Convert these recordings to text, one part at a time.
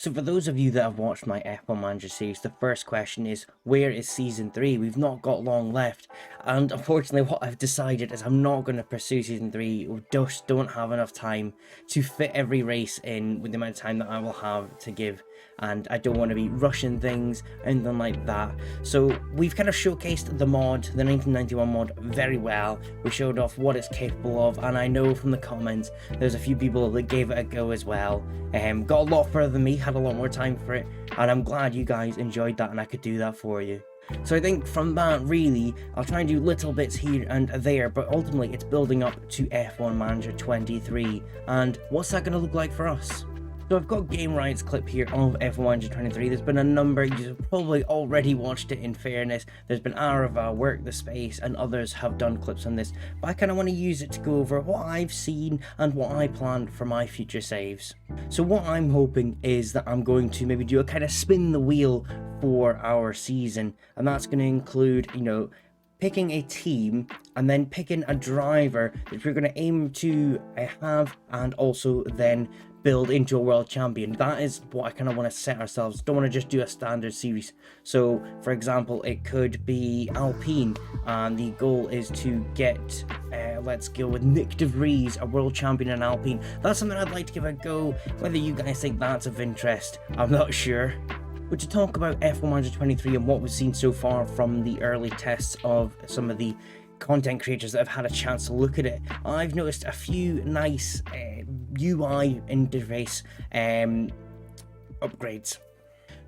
So for those of you that have watched my F1 Manager series, the first question is, where is Season 3? We've not got long left, and unfortunately what I've decided is I'm not going to pursue Season 3. We just don't have enough time to fit every race in with the amount of time that I will have to give, and I don't want to be rushing things, anything like that. So we've kind of showcased the mod, the 1991 mod, very well. We showed off what it's capable of, and I know from the comments there's a few people that gave it a go as well. Got a lot further than me, had a lot more time for it, and I'm glad you guys enjoyed that and I could do that for you. So I think from that, really, I'll try and do little bits here and there, but ultimately it's building up to F1 Manager 23, and what's that going to look like for us? So I've got Game Riot's clip here of F1 Manager 23. There's been a number, you've probably already watched it in fairness. There's been Arava, Work the Space, and others have done clips on this, but I kind of want to use it to go over what I've seen and what I plan for my future saves. So what I'm hoping is that I'm going to maybe do a kind of spin the wheel for our season, and that's going to include, picking a team and then picking a driver that we're going to aim to have and also then build into a world champion. That is what I kind of want to set ourselves. Don't want to just do a standard series. So for example, it could be Alpine, and the goal is to get let's go with Nick De Vries, a world champion in Alpine. That's something I'd like to give a go. Whether you guys think that's of interest, I'm not sure. But to talk about F1 Manager 23 and what we've seen so far from the early tests of some of the content creators that have had a chance to look at it, I've noticed a few nice UI interface upgrades.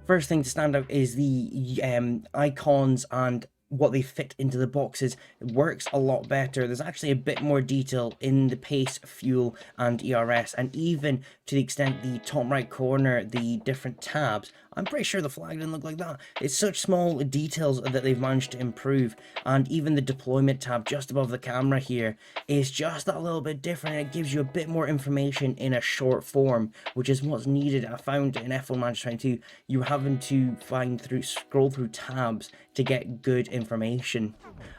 First thing to stand out is the icons and what they fit into the boxes. It works a lot better. There's actually a bit more detail in the pace, fuel, and ERS, and even to the extent the top right corner, the different tabs. I'm pretty sure the flag didn't look like that. It's such small details that they've managed to improve, and even the deployment tab just above the camera here is just that little bit different. It gives you a bit more information in a short form, which is what's needed. I found in F1 Manager 22, you're having to scroll through tabs to get good information.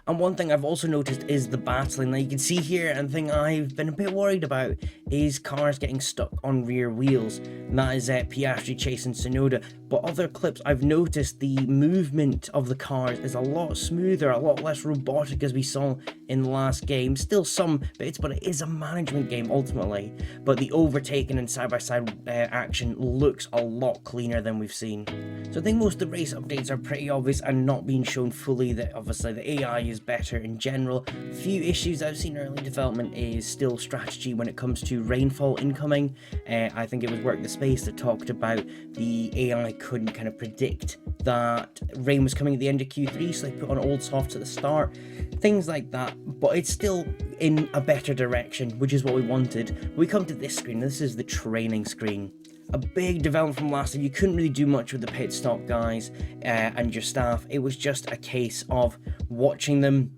And one thing I've also noticed is the battling. Now you can see here, and the thing I've been a bit worried about is cars getting stuck on rear wheels. And that is Piastri chasing Tsunoda. But other clips, I've noticed the movement of the cars is a lot smoother, a lot less robotic as we saw in the last game. Still some bits, but it is a management game ultimately. But the overtaking and side-by-side action looks a lot cleaner than we've seen. So I think most of the race updates are pretty obvious and not being shown fully. That obviously the AI is better in general. A few issues I've seen early development is still strategy when it comes to rainfall incoming. I think it was Work the Space that talked about the AI couldn't kind of predict that rain was coming at the end of Q3, so they put on old softs at the start, things like that. But it's still in a better direction, which is what we wanted. We come to this screen. This is the training screen. A big development from last time. You couldn't really do much with the pit stop guys and your staff. It was just a case of watching them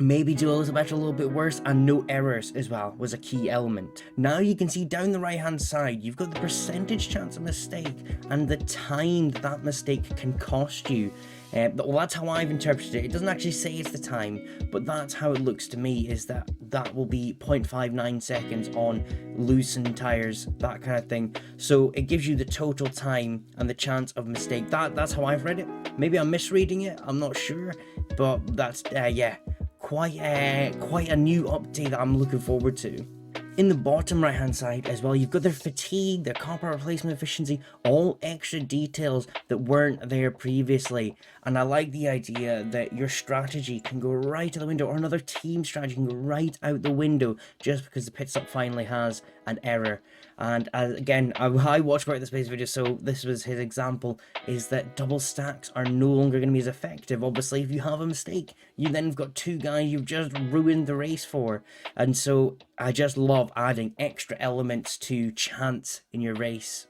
maybe do a little better, a little bit worse, and no errors as well was a key element. Now you can see down the right hand side, you've got the percentage chance of mistake and the time that mistake can cost you. Well, that's how I've interpreted it. It doesn't actually say it's the time, but that's how it looks to me, is that will be 0.59 seconds on loosened tires, that kind of thing. So it gives you the total time and the chance of mistake. That's how I've read it. Maybe I'm misreading it, I'm not sure, but that's yeah, quite a new update that I'm looking forward to. In the bottom right hand side as well, you've got their fatigue, their copper replacement efficiency, all extra details that weren't there previously. And I like the idea that your strategy can go right out the window, or another team strategy can go right out the window just because the pit stop finally has an error. And again, I watched Work the Space video, so this was his example, is that double stacks are no longer going to be as effective. Obviously, if you have a mistake, you then have got two guys you've just ruined the race for. And so I just love adding extra elements to chance in your race.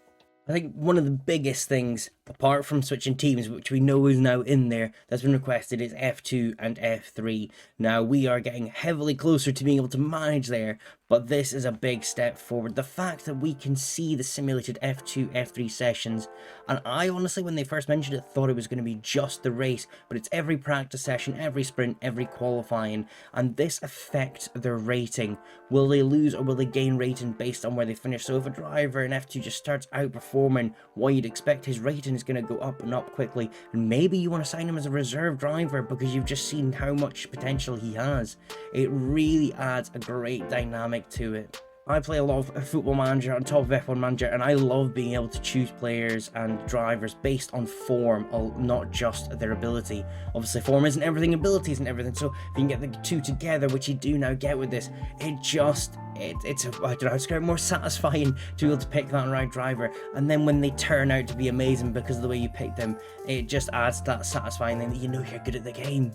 I think one of the biggest things, apart from switching teams, which we know is now in there, that's been requested, is F2 and F3. Now, we are getting heavily closer to being able to manage there, but this is a big step forward. The fact that we can see the simulated F2, F3 sessions, and I honestly, when they first mentioned it, thought it was going to be just the race, but it's every practice session, every sprint, every qualifying, and this affects their rating. Will they lose or will they gain rating based on where they finish? So if a driver in F2 just starts outperforming performing, why you'd expect his rating is going to go up and up quickly, and maybe you want to sign him as a reserve driver because you've just seen how much potential he has. It really adds a great dynamic to it. I play a lot of Football Manager on top of F1 Manager, and I love being able to choose players and drivers based on form, not just their ability. Obviously, form isn't everything, ability isn't everything, so if you can get the two together, which you do now get with this, I don't know how to describe it, more satisfying to be able to pick that right driver, and then when they turn out to be amazing because of the way you picked them, it just adds that satisfying thing that you know you're good at the game.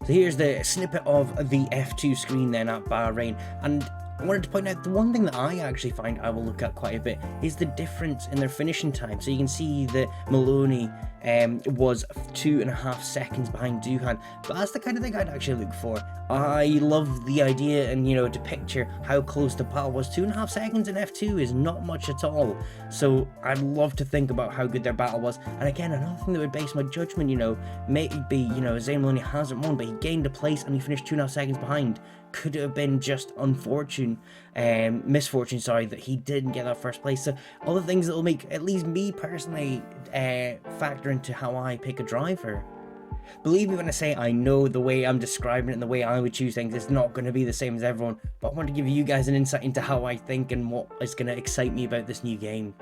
So here's the snippet of the F2 screen then at Bahrain, and I wanted to point out the one thing that I actually find I will look at quite a bit is the difference in their finishing time. So you can see that Maloney was 2.5 seconds behind Doohan, but that's the kind of thing I'd actually look for. I love the idea and, you know, to picture how close the battle was. 2.5 seconds in F2 is not much at all, so I'd love to think about how good their battle was. And again, another thing that would base my judgment, you know, maybe, you know, Zayn Maloney hasn't won, but he gained a place and he finished 2.5 seconds behind. Could it have been just misfortune, sorry, that he didn't get that first place? So all the things that will make at least me personally factor into how I pick a driver. Believe me when I say I know the way I'm describing it and the way I would choose things is not going to be the same as everyone, but I want to give you guys an insight into how I think and what is going to excite me about this new game.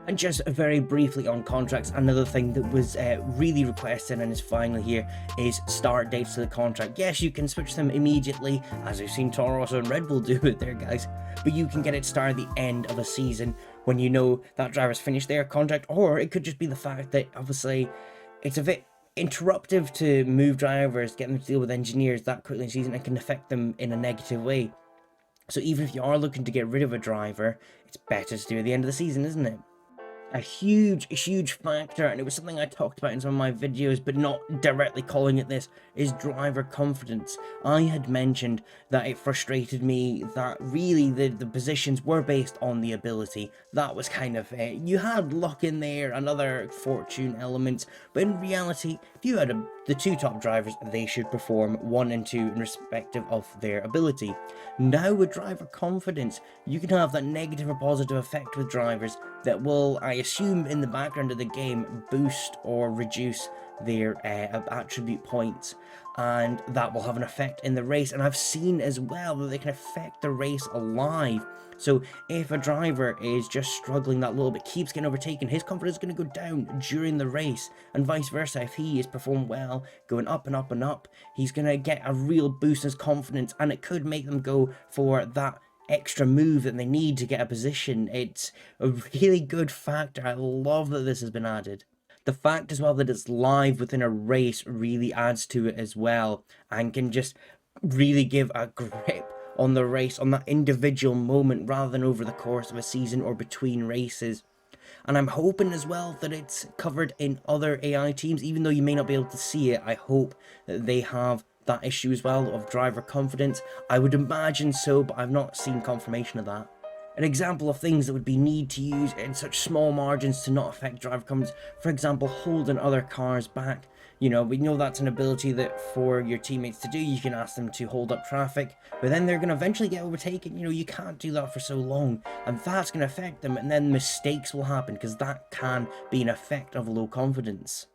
And just very briefly on contracts, another thing that was really requested and is finally here is start dates to the contract. Yes, you can switch them immediately, as we've seen Toro Rosso and Red Bull do it there, guys, but you can get it started at the end of a season when you know that driver's finished their contract, or it could just be the fact that obviously it's a bit interruptive to move drivers, get them to deal with engineers that quickly in the season, and can affect them in a negative way. So even if you are looking to get rid of a driver, it's better to do it at the end of the season, isn't it? A huge factor, and it was something I talked about in some of my videos, but not directly calling it this, is driver confidence. I had mentioned that it frustrated me that really the positions were based on the ability. That was kind of you had luck in there and other fortune elements, but in reality, if you had the two top drivers, they should perform 1 and 2 in respective of their ability. Now with driver confidence, you can have that negative or positive effect with drivers that will, I assume in the background of the game, boost or reduce their attribute points, and that will have an effect in the race. And I've seen as well that they can affect the race alive. So if a driver is just struggling that little bit, keeps getting overtaken, his confidence is going to go down during the race, and vice versa. If he is performed well, going up and up and up, he's going to get a real boost in his confidence, and it could make them go for that extra move that they need to get a position. It's a really good factor. I love that this has been added. The fact as well that it's live within a race really adds to it as well, and can just really give a grip on the race, on that individual moment, rather than over the course of a season or between races. And I'm hoping as well that it's covered in other AI teams, even though you may not be able to see it. I hope that they have that issue as well of driver confidence. I would imagine so, but I've not seen confirmation of that. An example of things that would be need to use in such small margins to not affect driver confidence, for example, holding other cars back. You know, we know that's an ability that for your teammates to do. You can ask them to hold up traffic, but then they're going to eventually get overtaken. You know, you can't do that for so long, and that's going to affect them, and then mistakes will happen because that can be an effect of low confidence.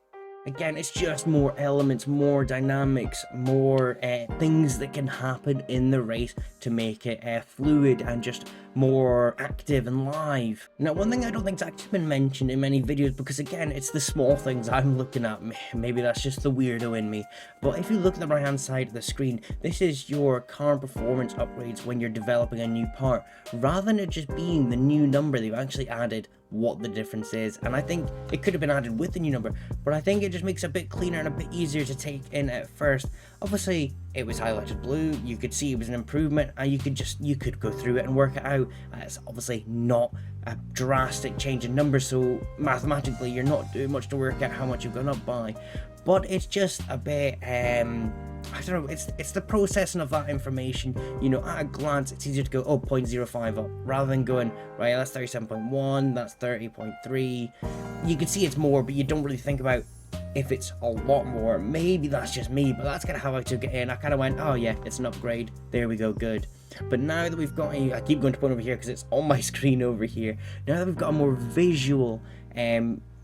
Again, it's just more elements, more dynamics, more things that can happen in the race to make it fluid and just more active and live. Now, one thing I don't think's actually been mentioned in many videos, because again, it's the small things I'm looking at. Maybe that's just the weirdo in me. But if you look at the right hand side of the screen, this is your car performance upgrades when you're developing a new part. Rather than it just being the new number, they've actually added what the difference is, and I think it could have been added with the new number, but I think it just makes it a bit cleaner and a bit easier to take in at first. Obviously it was highlighted blue, you could see it was an improvement, and you could go through it and work it out. It's obviously not a drastic change in numbers, so mathematically you're not doing much to work out how much you've gone up by, but it's just a bit I don't know, it's the processing of that information. You know, at a glance, it's easier to go, oh, 0.05 up, rather than going, right, that's 37.1, that's 30.3. You can see it's more, but you don't really think about if it's a lot more. Maybe that's just me, but that's kind of how I took it in. I kind of went, oh yeah, it's an upgrade. There we go, good. But now that we've got I keep going to point over here because it's on my screen over here. Now that we've got a more visual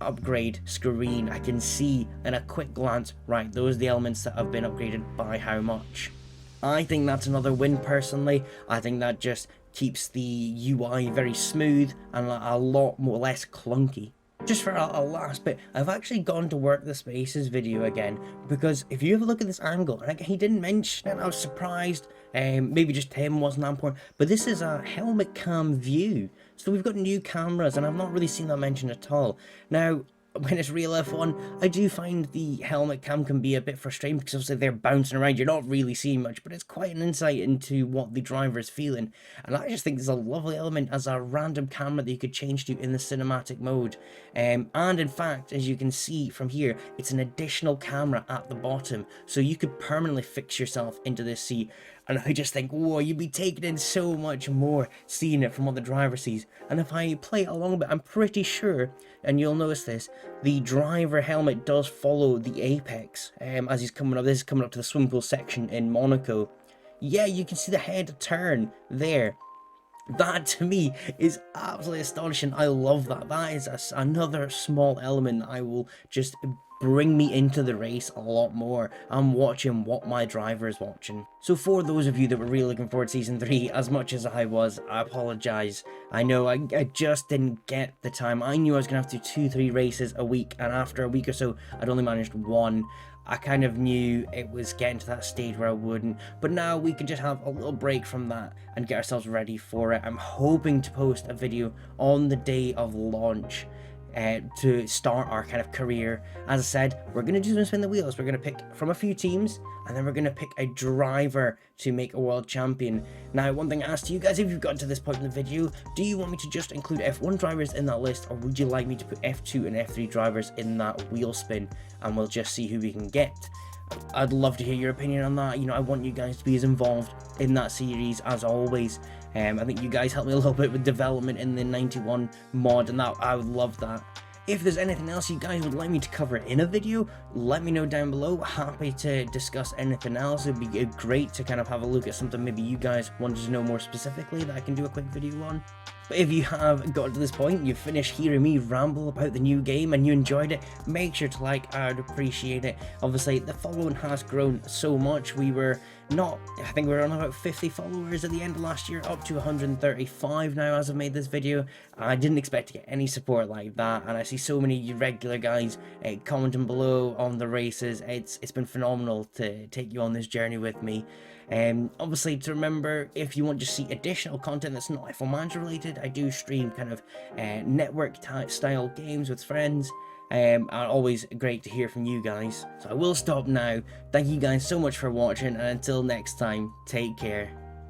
upgrade screen, I can see in a quick glance, right, those are the elements that have been upgraded by how much. I think that's another win personally. I think that just keeps the UI very smooth and a lot more less clunky. Just for a last bit, I've actually gone to work the Spaces video again, because if you have a look at this angle, and he didn't mention it, I was surprised, maybe just him wasn't that important, but this is a helmet cam view. So we've got new cameras, and I've not really seen that mentioned at all. Now, when it's real F1, I do find the helmet cam can be a bit frustrating because obviously they're bouncing around, you're not really seeing much, but it's quite an insight into what the driver is feeling. And I just think there's a lovely element as a random camera that you could change to in the cinematic mode. And in fact, as you can see from here, it's an additional camera at the bottom, so you could permanently fix yourself into this seat. And I just think, whoa, you'd be taking in so much more seeing it from what the driver sees. And if I play it along a bit, I'm pretty sure, and you'll notice this, the driver helmet does follow the apex as he's coming up. This is coming up to the swimming pool section in Monaco. Yeah, you can see the head turn there. That to me is absolutely astonishing. I love that. That is another small element that I will just bring me into the race a lot more. I'm watching what my driver is watching. So for those of you that were really looking forward to Season 3 as much as I was, I apologise. I know I just didn't get the time. I knew I was going to have to do 2-3 races a week, and after a week or so I'd only managed one. I kind of knew it was getting to that stage where I wouldn't, but now we can just have a little break from that and get ourselves ready for it. I'm hoping to post a video on the day of launch to start our kind of career. As I said, we're going to do some spin the wheels. We're going to pick from a few teams, and then we're going to pick a driver to make a world champion. Now, one thing I asked you guys, if you've gotten to this point in the video, do you want me to just include F1 drivers in that list, or would you like me to put F2 and F3 drivers in that wheel spin, and we'll just see who we can get? I'd love to hear your opinion on that. You know, I want you guys to be as involved in that series as always. I think you guys helped me a little bit with development in the 91 mod, and that I would love that. If there's anything else you guys would like me to cover in a video, let me know down below. Happy to discuss anything else. It'd be great to kind of have a look at something maybe you guys wanted to know more specifically that I can do a quick video on. But if you have got to this point, you've finished hearing me ramble about the new game and you enjoyed it, make sure to like. I'd appreciate it. Obviously, the following has grown so much. We were not, I think we were on about 50 followers at the end of last year, up to 135 now as I've made this video. I didn't expect to get any support like that, and I see so many regular guys commenting below on the races. It's been phenomenal to take you on this journey with me. Obviously, to remember, if you want to see additional content that's not F1 Manager related, I do stream kind of network type style games with friends. And always great to hear from you guys. So I will stop now. Thank you guys so much for watching, and until next time, take care.